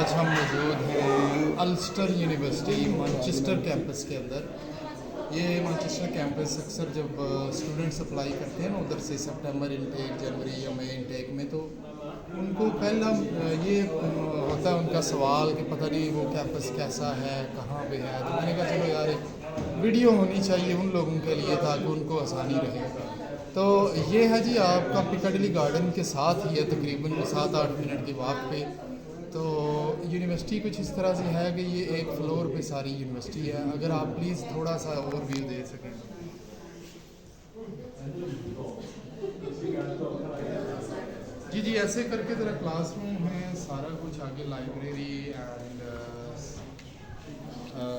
آج ہم موجود ہیں السٹر یونیورسٹی مانچسٹر کیمپس کے اندر. یہ مانچسٹر کیمپس اکثر جب اسٹوڈنٹس اپلائی کرتے ہیں نا ادھر سے سپٹمبر انٹیک جنوری یا مئی انٹیک میں, تو ان کو پہلا یہ ہوتا ہے ان کا سوال کہ پتہ نہیں وہ کیمپس کیسا ہے, کہاں پہ ہے. تو میں نے کہا چلو یار ایک ویڈیو ہونی چاہیے ان لوگوں کے لیے تاکہ ان کو آسانی رہے. تو یہ ہے جی آپ کا پیکڈلی گارڈن کے ساتھ ہی ہے, تقریباً 7-8 منٹ کے واک پہ. تو یونیورسٹی کچھ اس طرح سے ہے کہ یہ ایک فلور پہ ساری یونیورسٹی ہے. اگر آپ پلیز تھوڑا سا اوور ویو دے سکیں. جی ایسے کر کے ذرا کلاس روم ہے, سارا کچھ آگے لائبریری اینڈ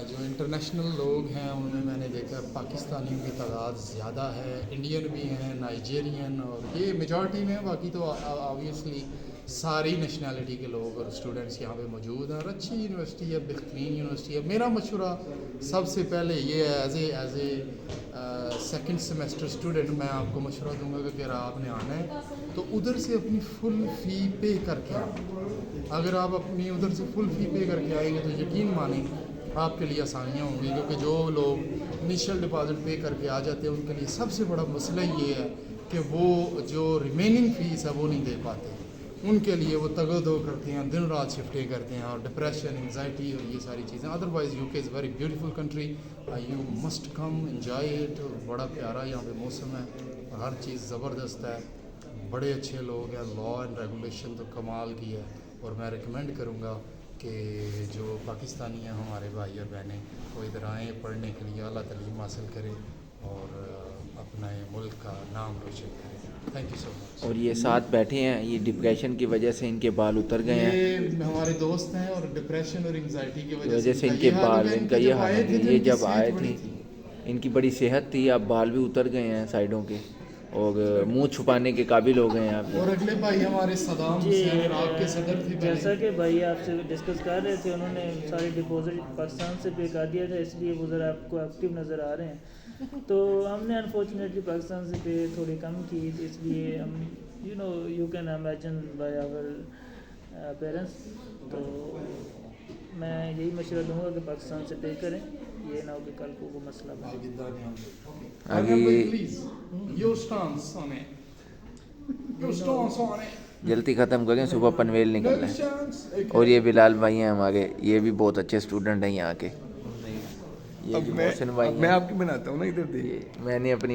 جو انٹرنیشنل لوگ ہیں ان میں نے دیکھا پاکستانیوں کی تعداد زیادہ ہے, انڈین بھی ہیں, نائجیرین, اور یہ میجورٹی میں. باقی تو آبویسلی ساری نیشنلٹی کے لوگ اور اسٹوڈنٹس یہاں پہ موجود ہیں, اور اچھی یونیورسٹی ہے, بہترین یونیورسٹی ہے. میرا مشورہ سب سے پہلے یہ ہے as a second semester student میں آپ کو مشورہ دوں گا کہ اگر آپ نے آنا ہے تو ادھر سے اپنی فل فی پے کر کے آئیں. اگر آپ اپنی ادھر سے فل فی پے کر کے آئیں گے تو یقین مانیں آپ کے لیے آسانیاں ہوں گی, کیونکہ جو لوگ انیشیل ڈپازٹ پے کر کے آ جاتے ہیں ان کے لیے سب سے بڑا مسئلہ یہ ہے کہ وہ جو ریمیننگ فیس ہے وہ نہیں دے پاتے. ان کے لیے وہ تگ و دو کرتے ہیں, دن رات شفٹیں کرتے ہیں, اور ڈپریشن, انگزائٹی اور یہ ساری چیزیں. ادروائز یو کے is very beautiful country, you must come enjoy it. بڑا پیارا یہاں پہ موسم ہے اور ہر چیز زبردست ہے, بڑے اچھے لوگ ہیں, لا اینڈ ریگولیشن تو کمال کی ہے. اور میں ریکمینڈ کروں گا کہ جو پاکستانی ہیں ہمارے بھائی اور بہنیں وہ ادھر آئیں پڑھنے کے لیے, اعلیٰ تعلیم حاصل کریں اور اپنے ملک کا نام روشن کریں. تھینک یو سو مچ. اور یہ ساتھ بیٹھے ہیں, یہ ڈپریشن کی وجہ سے ان کے بال اتر گئے ہیں. یہ ہمارے دوست ہیں اور ڈپریشن اور انگزائٹی کی وجہ سے ان کے بال, ان کا یہ حال ہے. یہ جب آئے تھے ان کی بڑی صحت تھی, اب بال بھی اتر گئے ہیں سائڈوں کے, اور منہ چھپانے کے قابل ہو گئے ہیں آپ. اور اگلے بھائی ہمارے صدام حسین عراق کے صدر تھے. جیسا کہ بھائی آپ سے ڈسکس کر رہے تھے, انہوں نے ساری ڈپازٹ پاکستان سے پے کر دیا تھا, اس لیے وہ ذرا آپ کو ایکٹیو نظر آ رہے ہیں. تو ہم نے انفارچونیٹلی پاکستان سے پے تھوڑی کم کی, اس لیے ہم you can imagine by our parents. تو میں یہی مشورہ دوں گا کہ پاکستان سے پے کریں, یہ نہ ہو کہ کل کو وہ مسئلہ جلدی ختم کریں, صبح پنویل نکلنا ہے. اور یہ بلال بھائی ہیں ہمارے, یہ بھی بہت اچھے اسٹوڈنٹ ہیں یہاں کے. یہ محسن بھائی, میں آپ کی بناتا ہوں نا ادھر دیکھ, میں نے اپنی